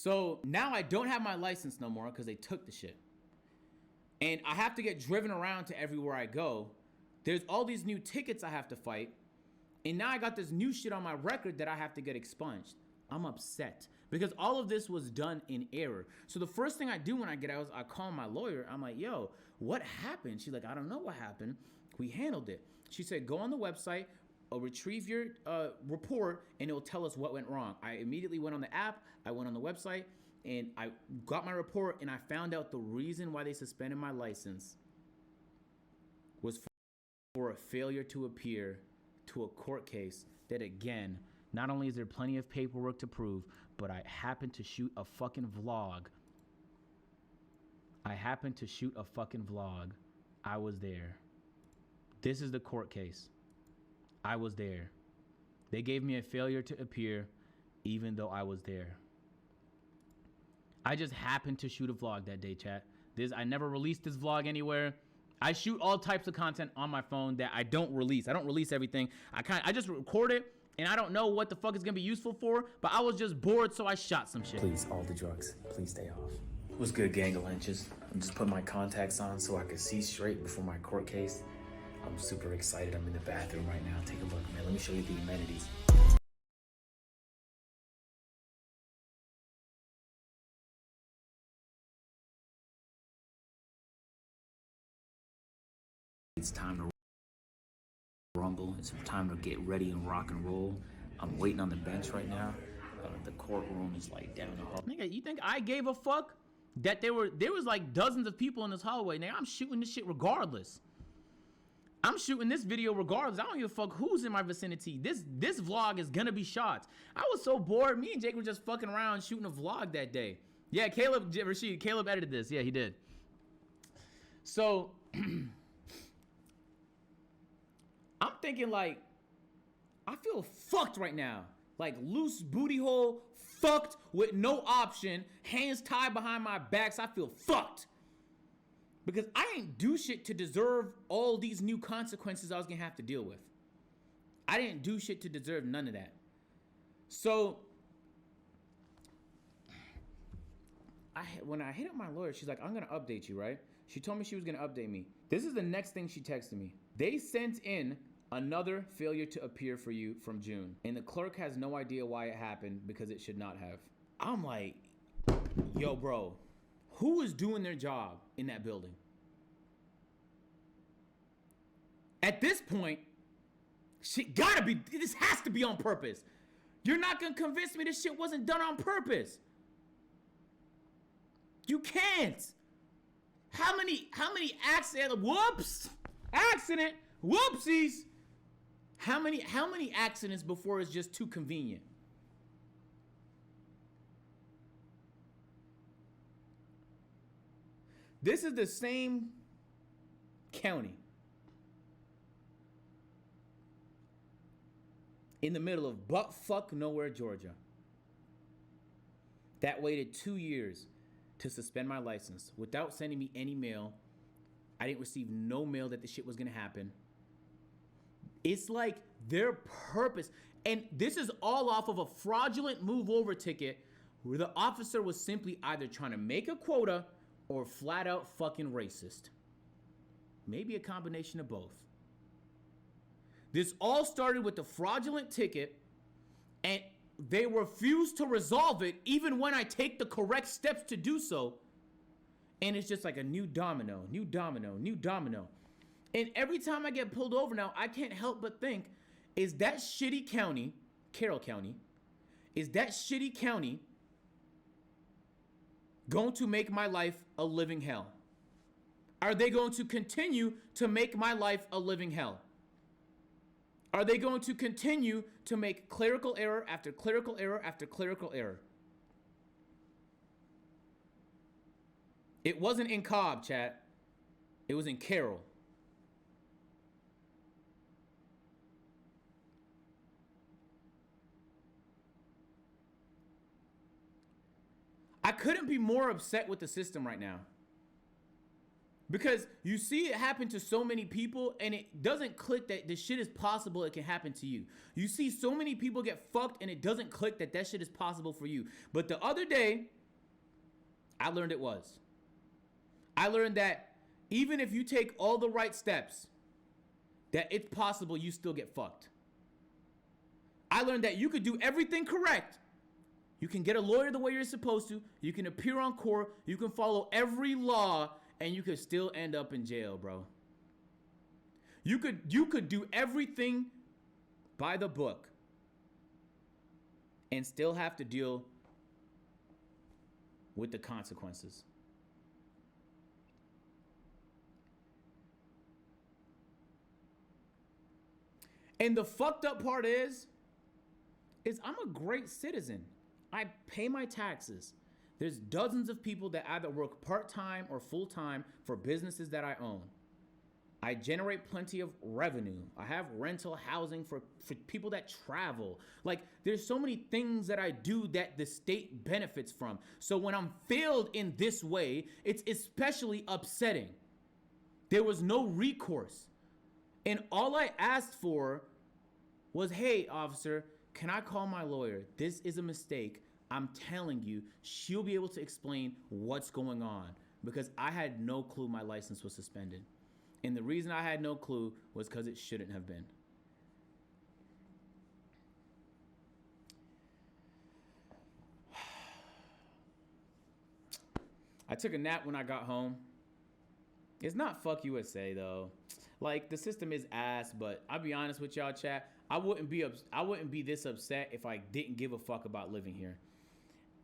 So now I don't have my license no more because they took the shit. And I have to get driven around to everywhere I go. There's all these new tickets I have to fight. And now I got this new shit on my record that I have to get expunged. I'm upset because all of this was done in error. So the first thing I do when I get out is I call my lawyer. I'm like, yo, what happened? She's like, I don't know what happened. We handled it. She said, go on the website, retrieve your report, and it'll tell us what went wrong. I immediately went on the app. I went on the website, and I got my report, and I found out the reason why they suspended my license was for a failure to appear to a court case that, again, not only is there plenty of paperwork to prove, but I happened to shoot a fucking vlog. I was there. This is the court case. I was there. They gave me a failure to appear even though I was there. I just happened to shoot a vlog that day, chat. I never released this vlog anywhere. I shoot all types of content on my phone that I don't release. I don't release everything. I just record it, and I don't know what the fuck it's gonna be useful for, but I was just bored, so I shot some shit. Please, all the drugs, please stay off. What's good, gang of lynches? I'm just putting my contacts on so I can see straight before my court case. I'm super excited. I'm in the bathroom right now. Take a look, man. Let me show you the amenities. It's time to rumble. It's time to get ready and rock and roll. I'm waiting on the bench right now. The courtroom is like down the hall. Nigga, you think I gave a fuck that there was like dozens of people in this hallway? Nigga, I'm shooting this shit regardless. I'm shooting this video regardless. I don't give a fuck who's in my vicinity. This vlog is gonna be shot. I was so bored. Me and Jake were just fucking around shooting a vlog that day. Yeah, Caleb edited this. Yeah, he did. So I'm thinking like, I feel fucked right now. Like loose booty hole, fucked with no option, hands tied behind my back, so I feel fucked. Because I ain't do shit to deserve all these new consequences I was gonna have to deal with. I didn't do shit to deserve none of that. So, when I hit up my lawyer, she's like, I'm gonna update you, right? She told me she was gonna update me. This is the next thing she texted me. They sent in another failure to appear for you from June, and the clerk has no idea why it happened because it should not have. I'm like, yo, bro, who is doing their job in that building? At this point, shit gotta be, this has to be on purpose. You're not gonna convince me this shit wasn't done on purpose. You can't. How many accidents, whoopsies. How many accidents before it's just too convenient? This is the same county in the middle of butt-fuck nowhere, Georgia, that waited 2 years to suspend my license without sending me any mail. I didn't receive no mail that the shit was gonna happen. It's like their purpose, and this is all off of a fraudulent move over ticket where the officer was simply either trying to make a quota or flat out fucking racist. Maybe a combination of both. This all started with the fraudulent ticket, and they refused to resolve it even when I take the correct steps to do so. And it's just like a new domino. And every time I get pulled over now, I can't help but think, is that shitty county, Carroll County, is that shitty county going to make my life a living hell? Are they going to continue to make my life a living hell? Are they going to continue to make clerical error after clerical error after clerical error? It wasn't in Cobb, chat. It was in Carroll. I couldn't be more upset with the system right now. Because you see it happen to so many people, and it doesn't click that this shit is possible, it can happen to you. You see so many people get fucked, and it doesn't click that that shit is possible for you. But the other day, I learned it was. I learned that even if you take all the right steps, that it's possible you still get fucked. I learned that you could do everything correct. You can get a lawyer the way you're supposed to. You can appear on court. You can follow every law, and you could still end up in jail, bro. You could do everything by the book and still have to deal with the consequences. And the fucked up part is I'm a great citizen. I pay my taxes. There's dozens of people that either work part-time or full-time for businesses that I own. I generate plenty of revenue. I have rental housing for people that travel. Like, there's so many things that I do that the state benefits from. So when I'm failed in this way, it's especially upsetting. There was no recourse. And all I asked for was, hey, officer, can I call my lawyer? This is a mistake. I'm telling you, she'll be able to explain what's going on, because I had no clue my license was suspended. And the reason I had no clue was because it shouldn't have been. I took a nap when I got home. It's not fuck USA though. Like, the system is ass, but I'll be honest with y'all, chat. I wouldn't be this upset if I didn't give a fuck about living here.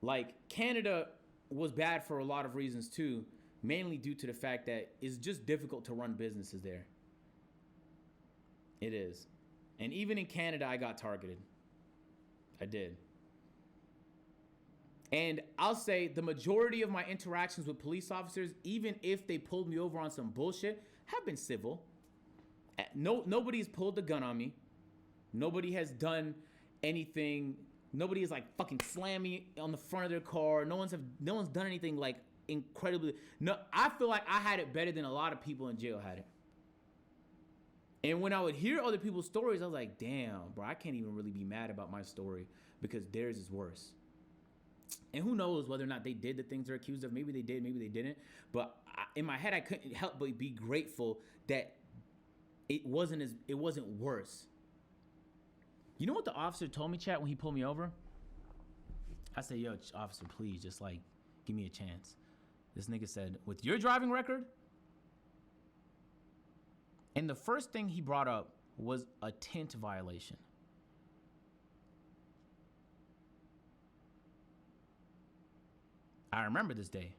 Like, Canada was bad for a lot of reasons too, mainly due to the fact that it's just difficult to run businesses there. It is. And even in Canada, I got targeted. I did. And I'll say the majority of my interactions with police officers, even if they pulled me over on some bullshit, have been civil. Nobody's pulled the gun on me. Nobody has done anything. Nobody has like fucking slammed me on the front of their car. No one's done anything like incredibly. No, I feel like I had it better than a lot of people in jail had it. And when I would hear other people's stories, I was like, damn, bro, I can't even really be mad about my story because theirs is worse. And who knows whether or not they did the things they're accused of. Maybe they did, maybe they didn't. But in my head, I couldn't help but be grateful that it wasn't worse. You know what the officer told me, chat, when he pulled me over? I said, yo, officer, please, just like, give me a chance. This nigga said, with your driving record? And the first thing he brought up was a tint violation. I remember this day.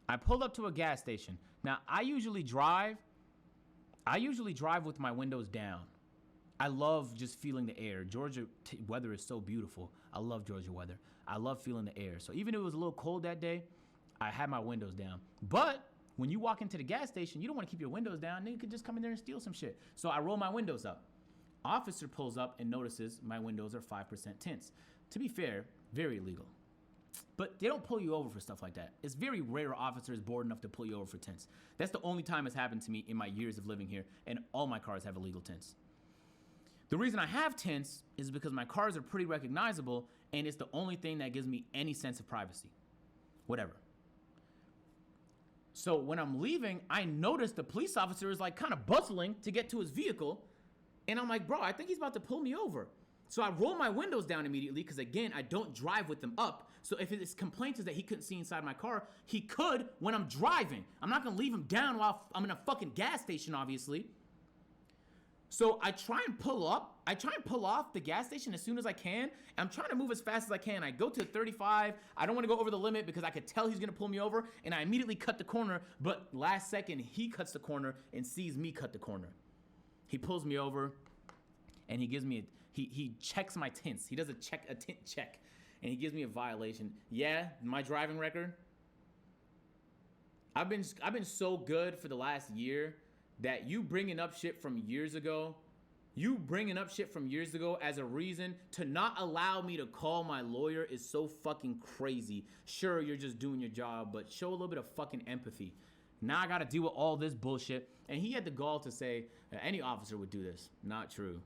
I pulled up to a gas station. Now, I usually drive with my windows down. I love just feeling the air. Georgia weather is so beautiful. I love Georgia weather. I love feeling the air. So even if it was a little cold that day, I had my windows down. But when you walk into the gas station, you don't want to keep your windows down. Nigga could just come in there and steal some shit. So I roll my windows up. Officer pulls up and notices my windows are 5% tints. To be fair, very illegal. But they don't pull you over for stuff like that. It's very rare officers bored enough to pull you over for tints. That's the only time it's happened to me in my years of living here, and all my cars have illegal tints. The reason I have tints is because my cars are pretty recognizable, and it's the only thing that gives me any sense of privacy. Whatever. So when I'm leaving, I notice the police officer is like kind of bustling to get to his vehicle, and I'm like, bro, I think he's about to pull me over. So I roll my windows down immediately because, again, I don't drive with them up. So if his complaint is that he couldn't see inside my car, he could when I'm driving. I'm not going to leave him down while I'm in a fucking gas station, obviously. So I try and pull up. I try and pull off the gas station as soon as I can. I'm trying to move as fast as I can. I go to 35. I don't want to go over the limit because I could tell he's going to pull me over. And I immediately cut the corner. But last second, he cuts the corner and sees me cut the corner. He pulls me over and he gives me he checks my tints. He does a tint check, and he gives me a violation. Yeah, my driving record. I've been so good for the last year that you bringing up shit from years ago as a reason to not allow me to call my lawyer is so fucking crazy. Sure, you're just doing your job, but show a little bit of fucking empathy. Now I got to deal with all this bullshit, and he had the gall to say any officer would do this. Not true.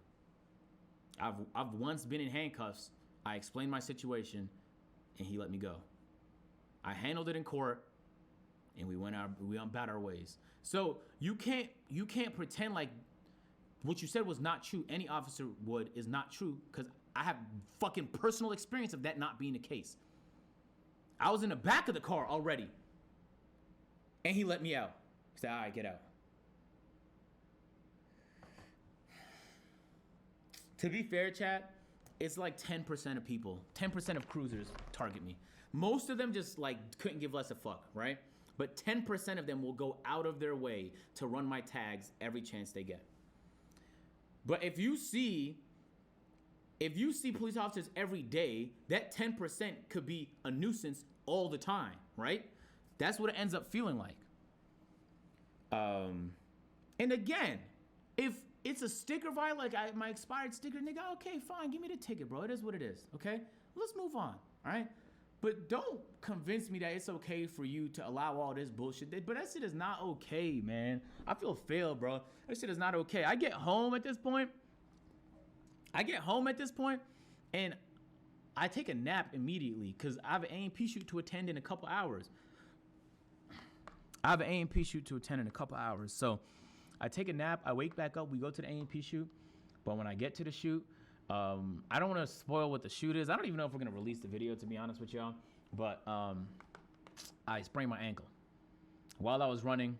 I've once been in handcuffs. I explained my situation, and he let me go. I handled it in court, and we went about our ways. So you can't pretend like what you said was not true. Any officer is not true, because I have fucking personal experience of that not being the case. I was in the back of the car already, and he let me out. He said, all right, get out. To be fair, chat, it's like 10% of people, 10% of cruisers target me. Most of them just like couldn't give less a fuck, right? But 10% of them will go out of their way to run my tags every chance they get. But if you see police officers every day, that 10% could be a nuisance all the time, right? That's what it ends up feeling like. And again, if it's a sticker violation, like my expired sticker, nigga, okay, fine, give me the ticket, bro. It is what it is, okay? Let's move on, all right? But don't convince me that it's okay for you to allow all this bullshit. But that shit is not okay, man. I feel failed, bro. That shit is not okay. I get home at this point, and I take a nap immediately because I have an A&P shoot to attend in a couple hours. So I take a nap, I wake back up, we go to the A&P shoot. But when I get to the shoot, I don't want to spoil what the shoot is. I don't even know if we're going to release the video, to be honest with y'all. But I sprained my ankle. While I was running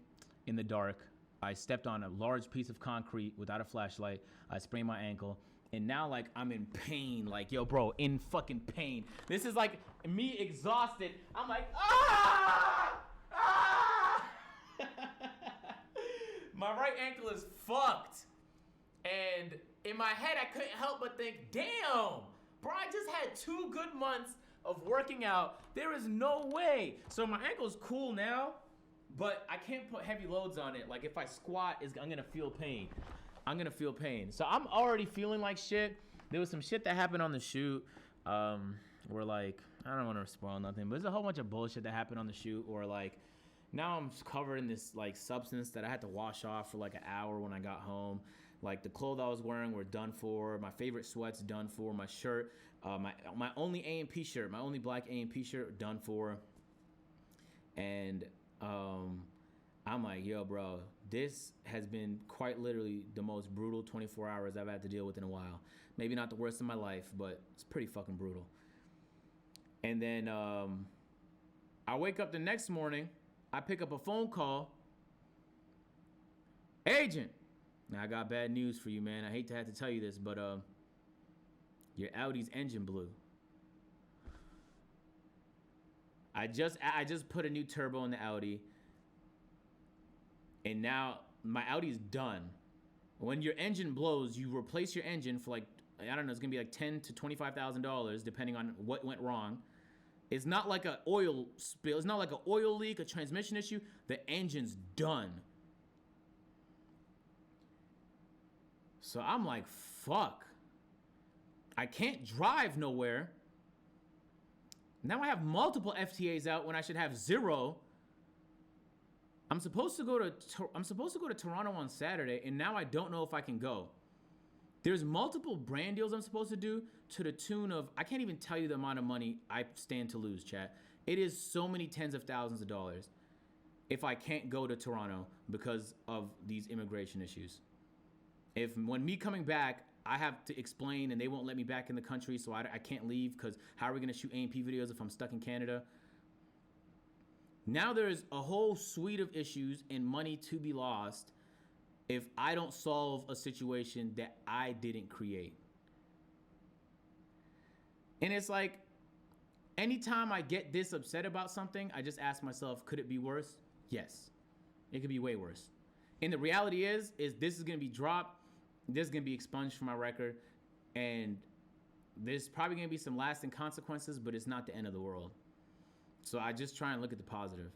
in the dark, I stepped on a large piece of concrete without a flashlight. I sprained my ankle. And now, like, I'm in pain. Like, yo, bro, in fucking pain. This is like me exhausted. I'm like, ah! Ah! My right ankle is fucked. And in my head, I couldn't help but think, damn, bro, I just had 2 good months of working out. There is no way. So my ankle's cool now, but I can't put heavy loads on it. Like, if I squat, I'm gonna feel pain. So I'm already feeling like shit. There was some shit that happened on the shoot. Where, like, I don't want to spoil nothing, but there's a whole bunch of bullshit that happened on the shoot. Or, like, now I'm covered in this, like, substance that I had to wash off for like an hour when I got home. Like, the clothes I was wearing were done for. My favorite sweats done for. My shirt, my only A&P shirt, my only black A&P shirt done for. And I'm like, yo, bro, this has been quite literally the most brutal 24 hours I've had to deal with in a while. Maybe not the worst of my life, but it's pretty fucking brutal. And then I wake up the next morning. I pick up a phone call. Agent. Now, I got bad news for you, man. I hate to have to tell you this, but your Audi's engine blew. I just put a new turbo in the Audi, and now my Audi's done. When your engine blows, you replace your engine for like, I don't know, it's gonna be like $10,000 to $25,000 depending on what went wrong. It's not like an oil spill. It's not like an oil leak, a transmission issue. The engine's done. So I'm like, fuck. I can't drive nowhere. Now I have multiple FTAs out when I should have 0. I'm supposed to go to Toronto on Saturday, and now I don't know if I can go. There's multiple brand deals I'm supposed to do to the tune of, I can't even tell you the amount of money I stand to lose, chat. It is so many tens of thousands of dollars if I can't go to Toronto because of these immigration issues. When me coming back, I have to explain and they won't let me back in the country, so I can't leave because how are we going to shoot A&P videos if I'm stuck in Canada? Now there's a whole suite of issues and money to be lost if I don't solve a situation that I didn't create. And it's like, anytime I get this upset about something, I just ask myself, could it be worse? Yes, it could be way worse. And the reality is this is going to be dropped. This is going to be expunged from my record. And there's probably going to be some lasting consequences, but it's not the end of the world. So I just try and look at the positive.